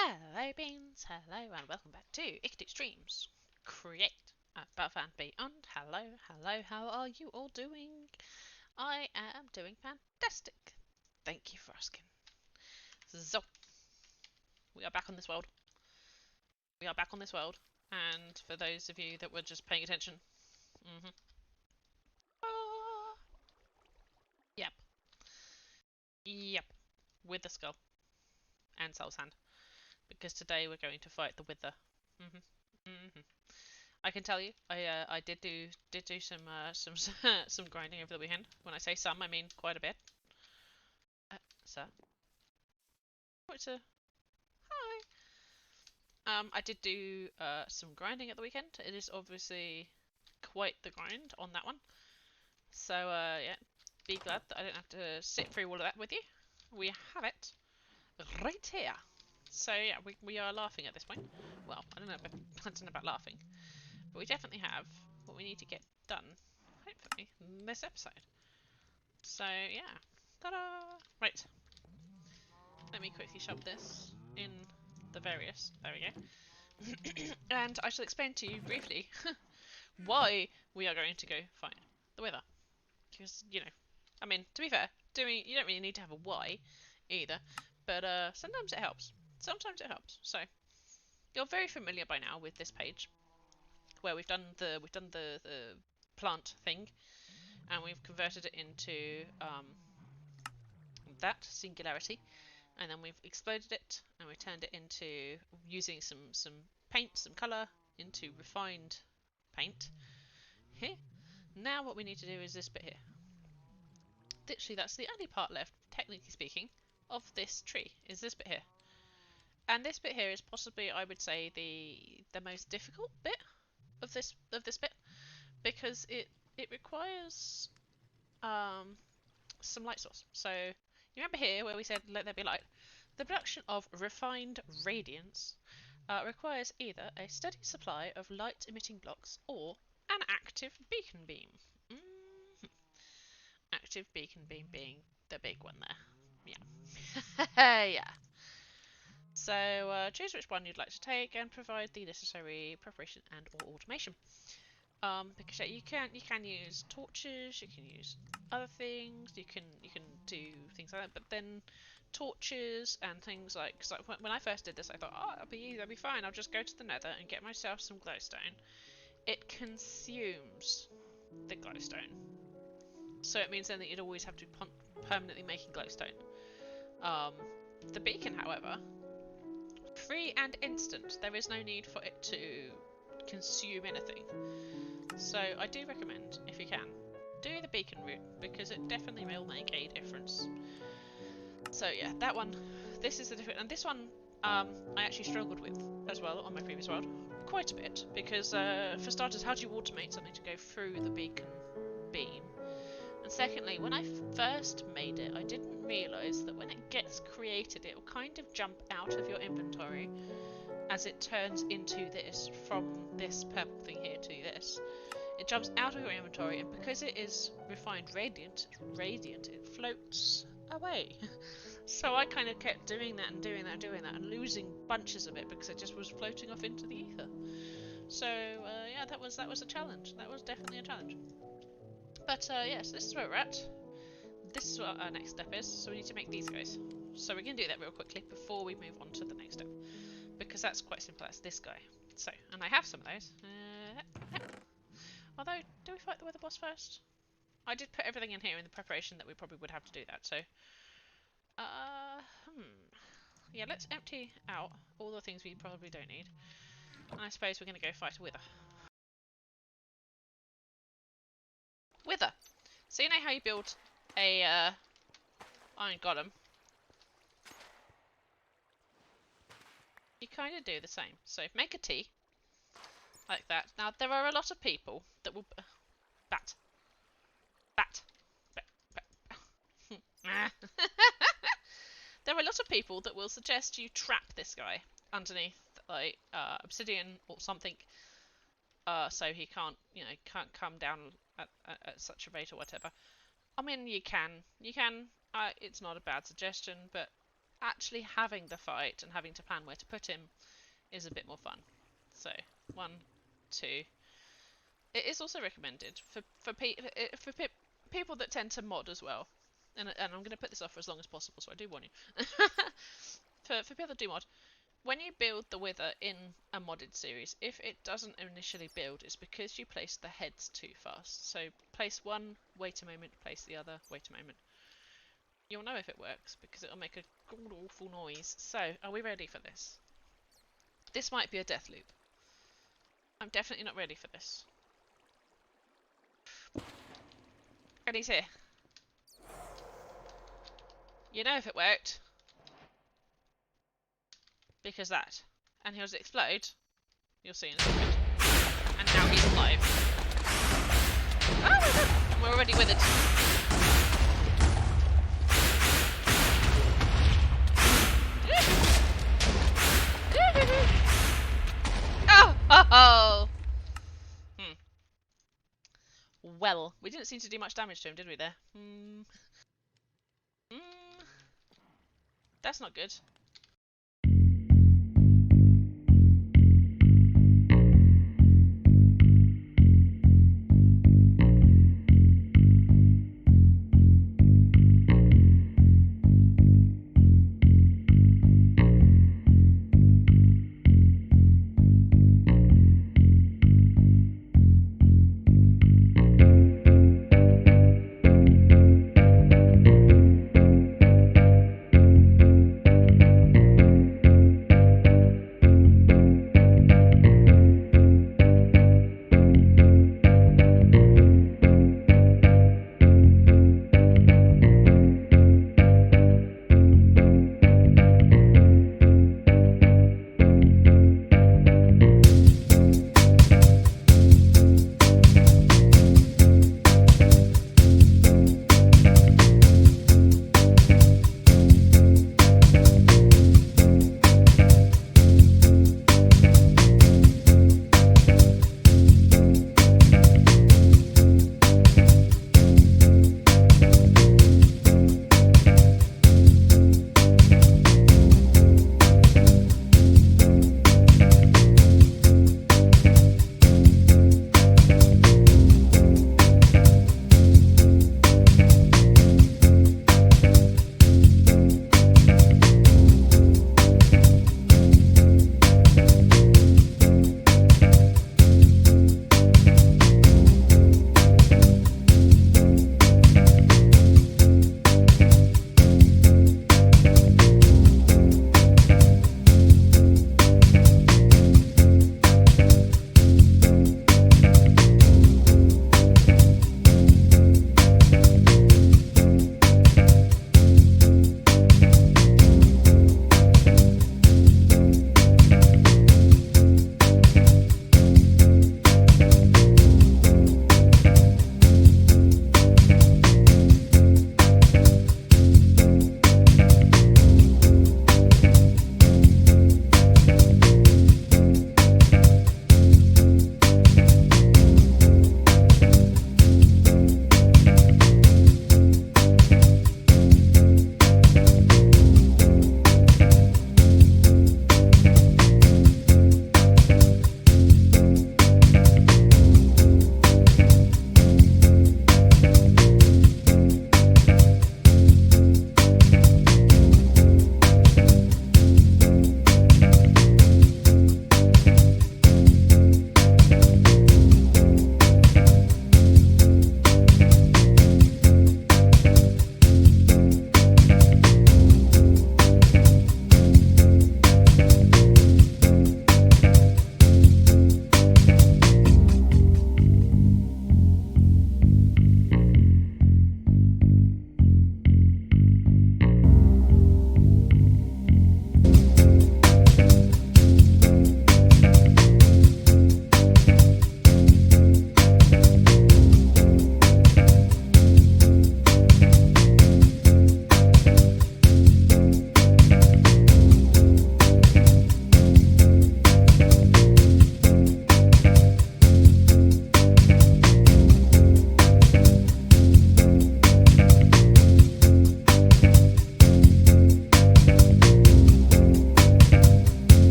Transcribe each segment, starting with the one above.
Hello Beans, hello and welcome back to Ictic Streams. Create Above and Beyond. Hello, how are you all doing? I am doing fantastic. Thank you for asking. So, we are back on this world. And for those of you that were just paying attention, mm-hmm. Yep, yep, with the skull and Soul's Hand. Because today we're going to fight the Wither. I can tell you, I did do some some grinding over the weekend. When I say some, I mean quite a bit. Sir, oh, it's a hi. I did do some grinding at the weekend. It is obviously quite the grind on that one. So yeah, be glad that I didn't have to sit through all of that with you. We have it right here. So yeah, we are laughing at this point. Well, I don't know about laughing, but we definitely have what we need to get done, hopefully, in this episode. So yeah, ta-da! Right, let me quickly shove this in the various. There we go. And I shall explain to you briefly why we are going to go find the Wither. Because I mean, to be fair, you don't really need to have a why either, but sometimes it helps. Sometimes it helps. So you're very familiar by now with this page, where we've done the plant thing, and we've converted it into that singularity, and then we've exploded it and we turned it into using some paint, some colour into refined paint here. Now what we need to do is this bit here. Literally, that's the only part left, technically speaking, of this tree, is this bit here. And this bit here is possibly, I would say, the most difficult bit of this bit, because it requires some light source. So you remember here where we said let there be light? The production of refined radiance requires either a steady supply of light-emitting blocks or an active beacon beam. Active beacon beam being the big one there. Yeah. Yeah. So choose which one you'd like to take and provide the necessary preparation and or automation. Because yeah, you can use torches, you can use other things, you can do things like that, but then torches and things like, cause when I first did this, I thought, oh, that'll be easy, that'll be fine. I'll just go to the Nether and get myself some glowstone. It consumes the glowstone, so it means then that you'd always have to be permanently making glowstone. The beacon, however, free and instant. There is no need for it to consume anything. So I do recommend, if you can, do the beacon route, because it definitely will make a difference. So yeah, that one, this is the difference, and this one I actually struggled with as well on my previous world quite a bit, because for starters, how do you automate something to go through the beacon beam? And secondly, when I first made it, I didn't realise that when it gets created, it will kind of jump out of your inventory as it turns into this, from this purple thing here to this. It jumps out of your inventory, and because it is refined radiant, it floats away. So I kind of kept doing that and losing bunches of it because it just was floating off into the ether. So yeah, that was a challenge. That was definitely a challenge. But yes, this is where we're at. This is what our next step is. So we need to make these guys. So we're going to do that real quickly before we move on to the next step, because that's quite simple. That's this guy. So, and I have some of those. Although, do we fight the Wither boss first? I did put everything in here in the preparation that we probably would have to do that, so... Yeah, let's empty out all the things we probably don't need. And I suppose we're going to go fight a Wither. Wither! So you know how you build a iron golem? You kind of do the same. So make a T. Like that. Now, there are a lot of people that will... Bat. Bat. There are a lot of people that will suggest you trap this guy underneath, like, obsidian or something, so he can't, can't come down at such a rate or whatever. I mean, you can. It's not a bad suggestion, but actually having the fight and having to plan where to put him is a bit more fun. So 1, 2. It is also recommended for people that tend to mod as well. And I'm going to put this off for as long as possible, so I do warn you. for people that do mod, when you build the Wither in a modded series, if it doesn't initially build, it's because you place the heads too fast. So place one, wait a moment, place the other, wait a moment. You'll know if it works because it'll make a god awful noise. So, are we ready for this? This might be a death loop. I'm definitely not ready for this. And he's here. You know if it worked. Because that. And he'll explode. You'll see in a second. And now he's alive. Oh my god! And we're already withered. Oh! Ho ho! Well, we didn't seem to do much damage to him, did we there? That's not good.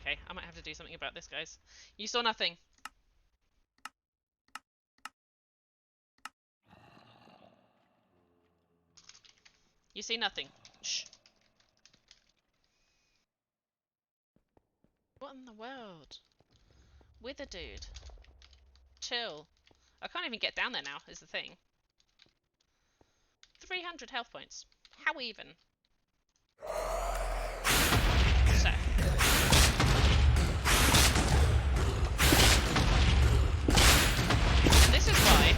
Okay, I might have to do something about this, guys. You saw nothing. You see nothing. Shh. What in the world? Wither dude. Chill. I can't even get down there now, is the thing. 300 health points. How even? So. This is why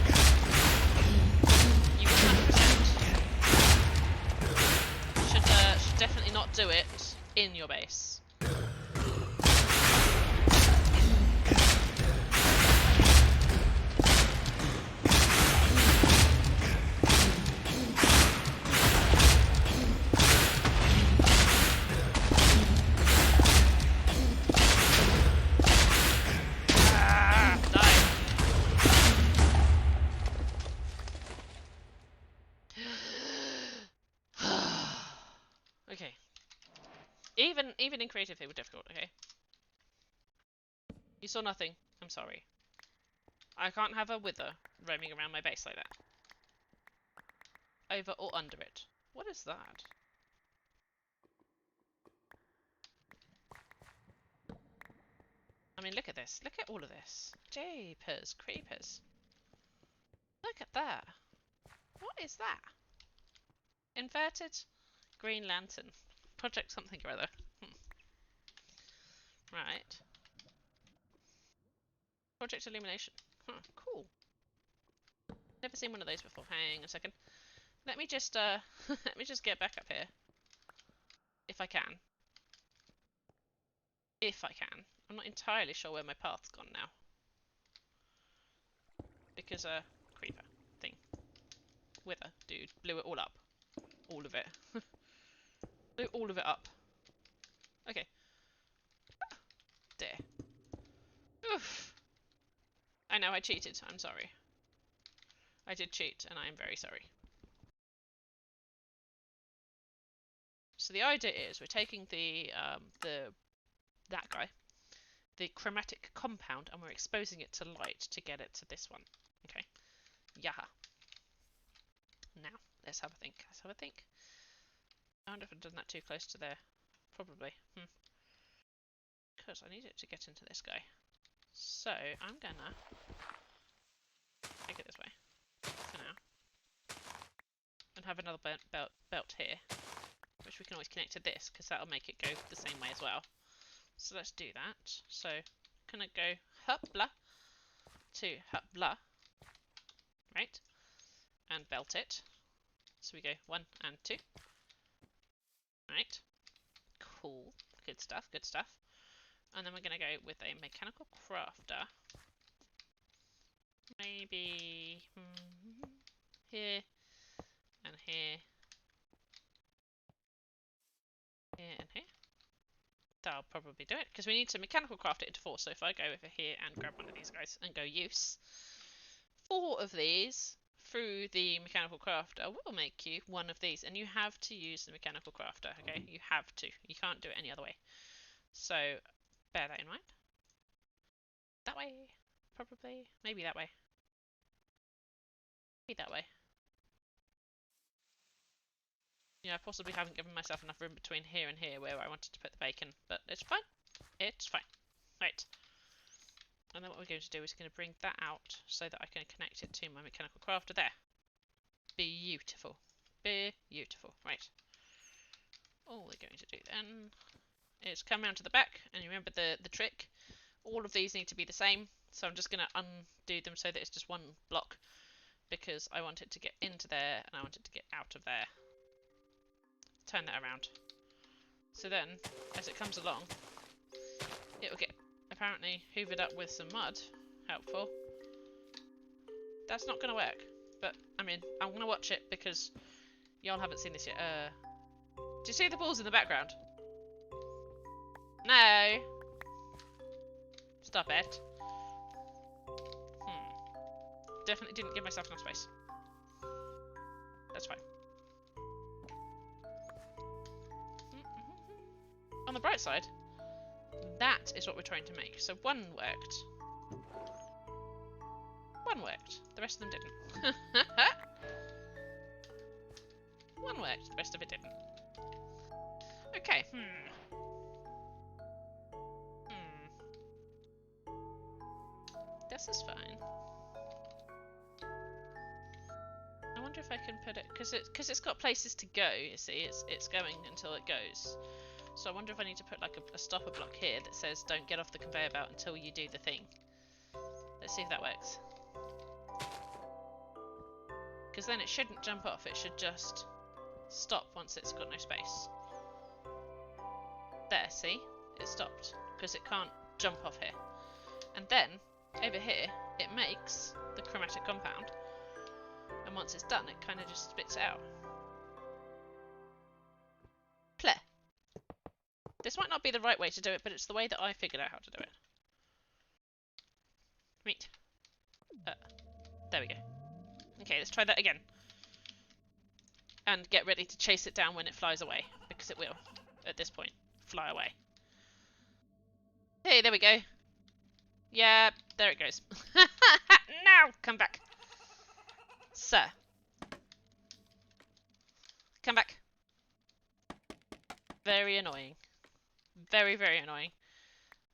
you 100% should definitely not do it in your base. Okay. Even in creative they were difficult, okay? You saw nothing. I'm sorry. I can't have a wither roaming around my base like that. Over or under it. What is that? I mean, look at this. Look at all of this. Jeepers creepers. Look at that. What is that? Inverted green lantern. Project something or other. Right. Project illumination. Huh, cool. Never seen one of those before. Hang a second. Let me just let me just get back up here. If I can. If I can. I'm not entirely sure where my path's gone now. Because creeper thing. Wither dude blew it all up. All of it. Blew all of it up. Okay. There. Oof. I know I cheated. I'm sorry. I did cheat, and I am very sorry. So the idea is we're taking that guy, the chromatic compound, and we're exposing it to light to get it to this one. Okay. Yaha. Now, let's have a think. Let's have a think. I wonder if I've done that too close to there. Probably. Because I need it to get into this guy. So, I'm gonna take it this way for now. And have another belt here, which we can always connect to this, because that'll make it go the same way as well. So let's do that. So, gonna go hupla to hupla, right? And belt it. So we go 1 and 2. Right. Cool. Good stuff, good stuff. And then we're gonna go with a mechanical crafter. Maybe here and here. Here and here. That'll probably do it, because we need to mechanical craft it into 4. So if I go over here and grab one of these guys and go use, 4 of these through the mechanical crafter will make you 1 of these, and you have to use the mechanical crafter, okay? You have to. You can't do it any other way. So bear that in mind. That way, probably. Maybe that way. Maybe that way. Yeah, I possibly haven't given myself enough room between here and here where I wanted to put the bacon, but it's fine. It's fine. Right. And then what we're going to do is going to bring that out so that I can connect it to my mechanical crafter there. Beautiful. Beautiful. Right. All we're going to do then is come round to the back, and you remember the trick. All of these need to be the same, so I'm just going to undo them so that it's just one block, because I want it to get into there and I want it to get out of there. Turn that around. So then, as it comes along, it will get apparently hoovered up with some mud. Helpful. That's not going to work, but I mean, I'm going to watch it because y'all haven't seen this yet. Do you see the balls in the background? No! Stop it. Definitely didn't give myself enough space. That's fine. On the bright side, That is what we're trying to make. So one worked. One worked. The rest of them didn't. One worked. The rest of it didn't. Okay. This is fine. I wonder if I can put it because it's got places to go. You see, it's going until it goes. So I wonder if I need to put like a stopper block here that says don't get off the conveyor belt until you do the thing. Let's see if that works. Because then it shouldn't jump off. It should just stop once it's got no space. There, see? It stopped because it can't jump off here. And then over here it makes the chromatic compound. And once it's done, it kind of just spits it out. Play. This might not be the right way to do it, but it's the way that I figured out how to do it. Meet. There we go. Okay, let's try that again. And get ready to chase it down when it flies away, because it will, at this point, fly away. Hey, there we go. Yeah, there it goes. Now, come back. Sir. Come back. Very annoying. Very, very annoying.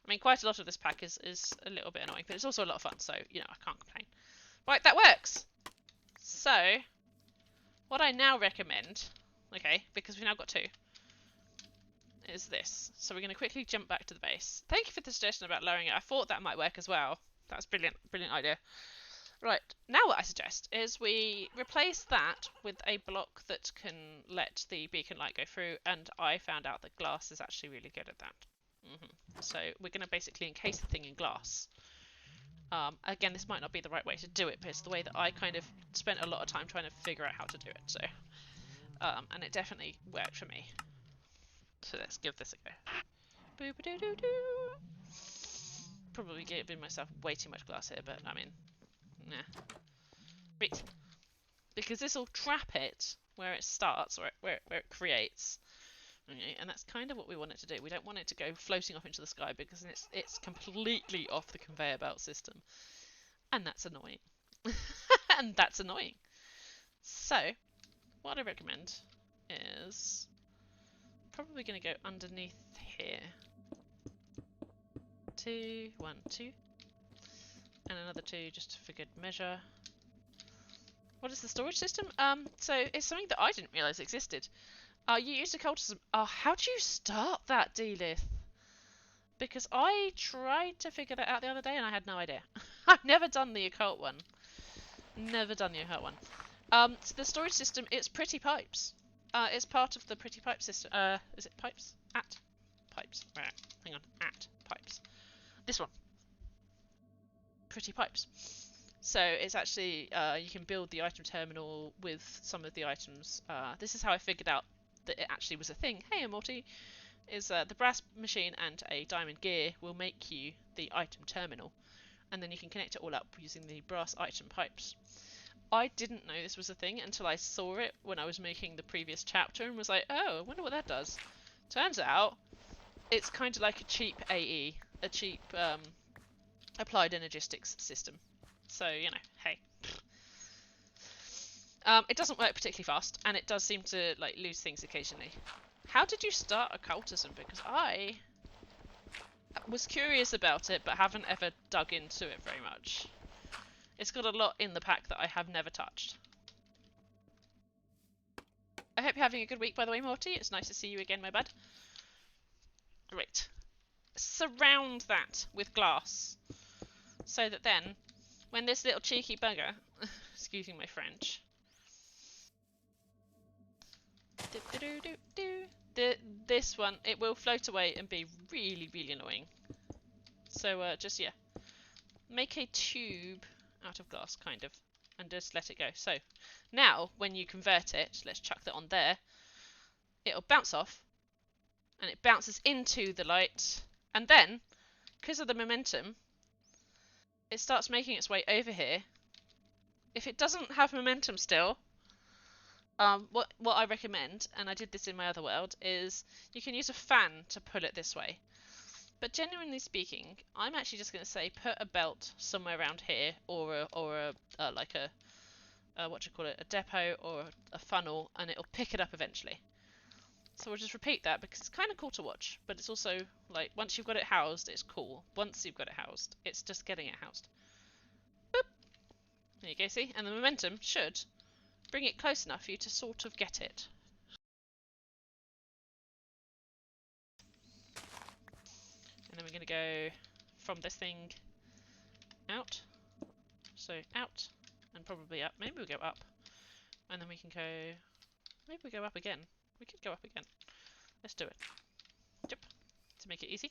I mean, quite a lot of this pack is a little bit annoying, but it's also a lot of fun, so, you know, I can't complain. Right, that works! So, what I now recommend, okay, because we've now got two, is this. So we're going to quickly jump back to the base. Thank you for the suggestion about lowering it. I thought that might work as well. That's brilliant, brilliant idea. Right, now what I suggest is we replace that with a block that can let the beacon light go through, and I found out that glass is actually really good at that. So we're going to basically encase the thing in glass. Again, this might not be the right way to do it, but it's the way that I kind of spent a lot of time trying to figure out how to do it. So, and it definitely worked for me. So let's give this a go. Boop-a-doo-doo-doo. Probably giving myself way too much glass here, but I mean, nah. Right. Because this will trap it where it starts, or where it creates. Okay, and that's kind of what we want it to do. We don't want it to go floating off into the sky because it's completely off the conveyor belt system. And that's annoying. And that's annoying. So, what I recommend is probably going to go underneath here. 2, 1, 2. And another 2 just for good measure. What is the storage system? So it's something that I didn't realise existed. You used occultism. How do you start that, Delith? Because I tried to figure that out the other day and I had no idea. I've never done the occult one. Never done the occult one. So the storage system, it's pretty pipes. It's part of the pretty pipe system. Is it pipes? At pipes. Right, hang on. At pipes. This one. Pretty pipes. So it's actually, you can build the item terminal with some of the items. This is how I figured out that it actually was a thing. Hey, Immorty, is the brass machine and a diamond gear will make you the item terminal, and then you can connect it all up using the brass item pipes. I didn't know this was a thing until I saw it when I was making the previous chapter and was like, oh, I wonder what that does. Turns out it's kind of like a cheap AE, a cheap applied energistics system. So, you know, hey. It doesn't work particularly fast, and it does seem to like lose things occasionally. How did you start occultism? Because I was curious about it, but haven't ever dug into it very much. It's got a lot in the pack that I have never touched. I hope you're having a good week, by the way, Morty. It's nice to see you again, my bud. Great. Surround that with glass, so that then, when this little cheeky bugger, excuse my French, this one, it will float away and be really, really annoying. So just, yeah, make a tube out of glass, kind of, and just let it go. So now, when you convert it, let's chuck that on there, it'll bounce off, and it bounces into the light, and then, because of the momentum, it starts making its way over here. If it doesn't have momentum still, what I recommend, and I did this in my other world, is you can use a fan to pull it this way. But genuinely speaking, I'm actually just going to say put a belt somewhere around here, or like a what do you call it, a depot or a funnel, and it'll pick it up eventually. So we'll just repeat that because it's kind of cool to watch, but it's also like once you've got it housed, it's cool. Once you've got it housed, it's just getting it housed. Boop. There you go, see? And the momentum should bring it close enough for you to sort of get it. And then we're going to go from this thing out. So out and probably up. Maybe we'll go up. And then we can go... Maybe we go up again. We could go up again. Let's do it. Yep. To make it easy.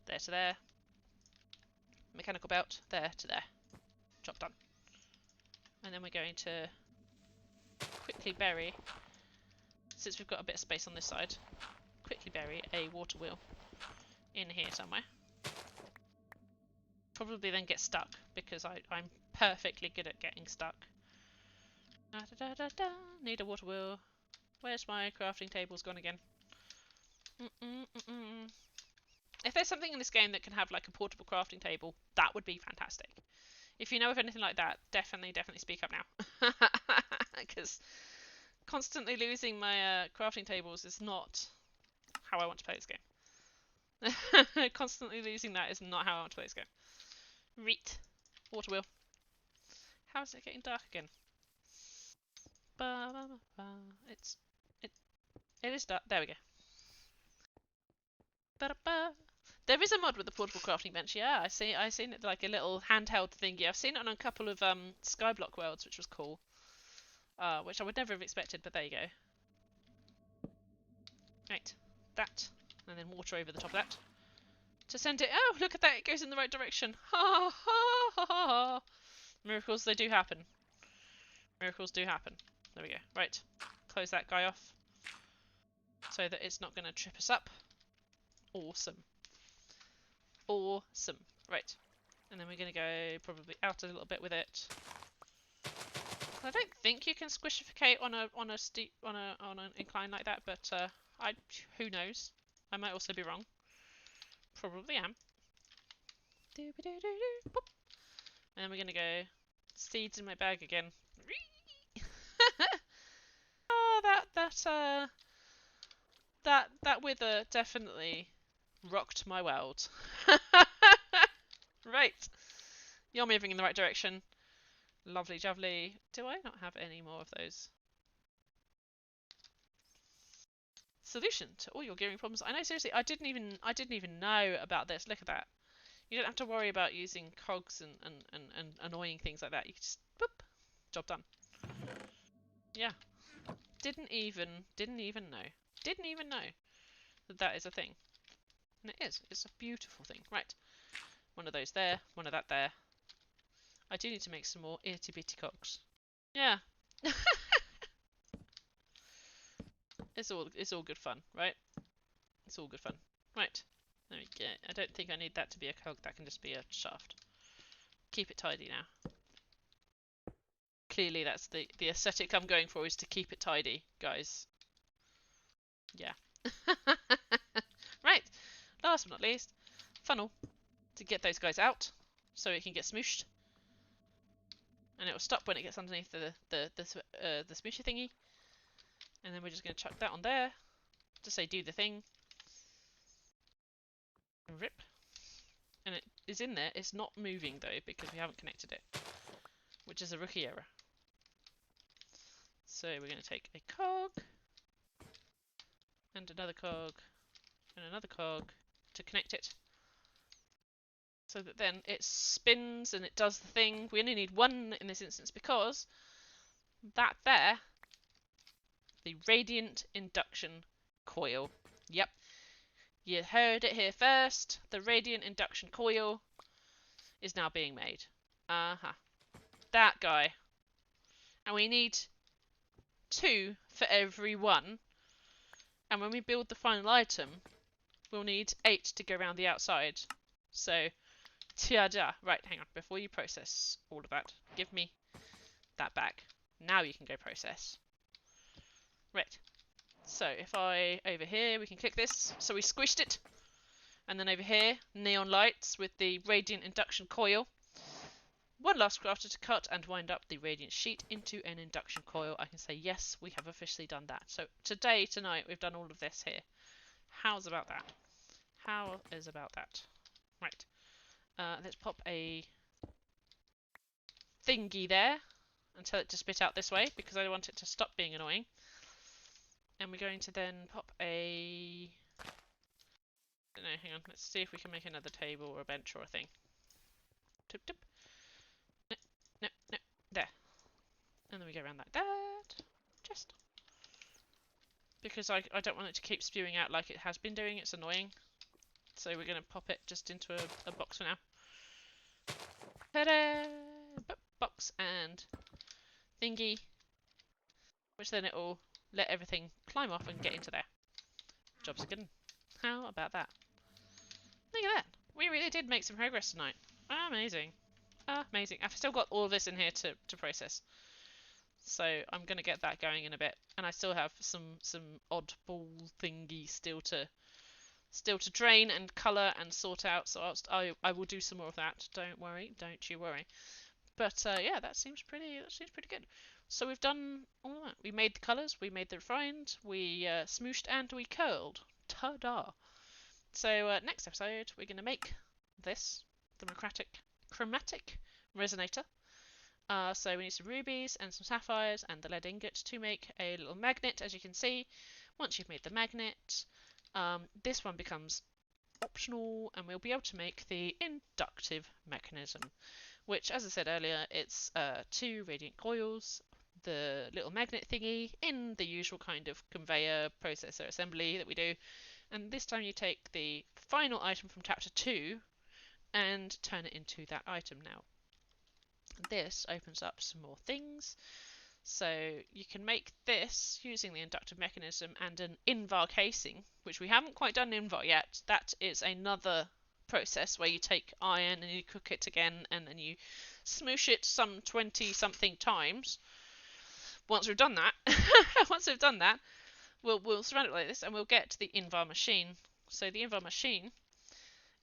There to there. Mechanical belt. There to there. Job done. And then we're going to quickly bury, since we've got a bit of space on this side, quickly bury a water wheel in here somewhere. Probably then get stuck, because I'm perfectly good at getting stuck. Da, da, da, da, da. Need a water wheel. Where's my crafting tables gone again? If there's something in this game that can have like a portable crafting table, that would be fantastic. If you know of anything like that, definitely speak up now. Because constantly losing my crafting tables is not how I want to play this game. Constantly losing that is not how I want to play this game. Reet. Water wheel. How is it getting dark again? It is dark. There we go. There is a mod with the portable crafting bench. Yeah, I've seen it like a little handheld thingy. I've seen it on a couple of Skyblock worlds, which was cool. Which I would never have expected, but there you go. Right, that, and then water over the top of that to send it. Oh, look at that! It goes in the right direction. Ha ha ha ha! Miracles, they do happen. Miracles do happen. There we go. Right, close that guy off so that it's not going to trip us up. Awesome. Awesome. Right. And then we're going to go probably out a little bit with it. I don't think you can squishificate on an incline like that, but who knows? I might also be wrong. Probably am. And then we're going to go seeds in my bag again. Oh, that wither definitely rocked my world. Right. You're moving in the right direction. Lovely jubbly. Do I not have any more of those? Solution to all your gearing problems. I know, seriously, I didn't even know about this. Look at that. You don't have to worry about using cogs and annoying things like that. You just boop. Job done. Yeah. Didn't even know. Didn't even know that that is a thing. And it is. It's a beautiful thing. Right. One of those there, one of that there. I do need to make some more itty bitty cogs. Yeah. It's all good fun, right? It's all good fun. Right. There we go. I don't think I need that to be a cog, that can just be a shaft. Keep it tidy now. Clearly that's the aesthetic I'm going for, is to keep it tidy, guys. Yeah. Right. Last but not least, funnel to get those guys out so it can get smooshed. And it will stop when it gets underneath the smooshy thingy. And then we're just going to chuck that on there to say do the thing. Rip. And it is in there. It's not moving though because we haven't connected it, which is a rookie error. So we're going to take a cog and another cog and another cog to connect it, so that then it spins and it does the thing. We only need one in this instance because that there, the radiant induction coil. Yep. You heard it here first. The radiant induction coil is now being made. That guy. And we need 2 for every one. And when we build the final item, we'll need 8 to go around the outside. So, ta-da. Right, hang on. Before you process all of that, give me that back. Now you can go process. Right. So, if I, over here, we can click this. So we squished it. And then over here, neon lights with the radiant induction coil. One last crafter to cut and wind up the radiant sheet into an induction coil. I can say yes, we have officially done that. So tonight, we've done all of this here. How's about that? How is about that? Right. Let's pop a thingy there and tell it to spit out this way because I want it to stop being annoying. And we're going to then pop a... I don't know, hang on. Let's see if we can make another table or a bench or a thing. Tip, tip. No, no, no. There. And then we go around like that. Just. Because I don't want it to keep spewing out like it has been doing. It's annoying. So we're going to pop it just into a box for now. Ta-da! Box and thingy. Which then it will let everything climb off and get into there. Job's a good one. How about that? Look at that. We really did make some progress tonight. Amazing. Amazing. I've still got all of this in here to process. So I'm going to get that going in a bit. And I still have some oddball thingy still to drain and colour and sort out. So I will do some more of that. Don't worry. Don't you worry. But yeah, that seems pretty good. So we've done all that. We made the colours, we made the refined, we smooshed and we curled. Ta-da! So next episode we're going to make this, the chromatic resonator. So we need some rubies and some sapphires and the lead ingot to make a little magnet, as you can see. Once you've made the magnet, this one becomes optional and we'll be able to make the inductive mechanism, which, as I said earlier, it's 2 radiant coils, the little magnet thingy in the usual kind of conveyor processor assembly that we do, and this time you take the final item from chapter 2 and turn it into that item now. This opens up some more things. So you can make this using the inductive mechanism and an invar casing, which we haven't quite done invar yet. That is another process where you take iron and you cook it again and then you smoosh it some 20 something times. Once we've done that, we'll surround it like this and we'll get the invar machine. So the invar machine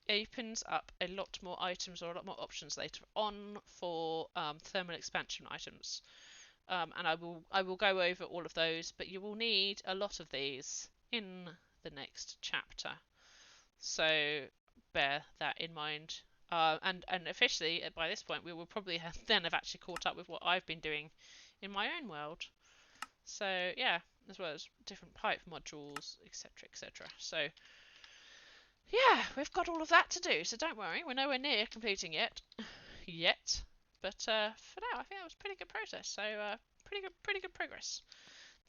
opens up a lot more items or a lot more options later on for thermal expansion items. And I will go over all of those, but you will need a lot of these in the next chapter. So bear that in mind. And officially, by this point, we will probably have actually caught up with what I've been doing in my own world. So yeah, as well as different pipe modules, etc., etc. So yeah, we've got all of that to do. So don't worry, we're nowhere near completing it yet. But for now, I think that was a pretty good process. So pretty good progress.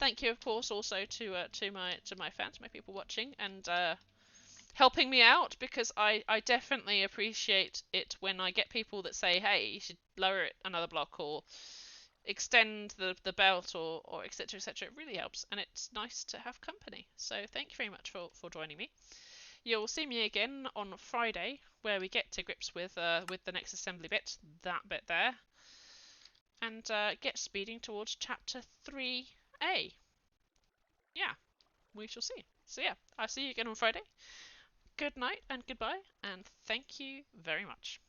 Thank you, of course, also to my fans, my people watching, and helping me out, because I definitely appreciate it when I get people that say, hey, you should lower it another block or extend the belt or etc, etc. It really helps, and it's nice to have company. So thank you very much for joining me. You'll see me again on Friday, where we get to grips with the next assembly bit, that bit there, and get speeding towards chapter 3A. Yeah, we shall see. So yeah, I'll see you again on Friday. Good night and goodbye, and thank you very much.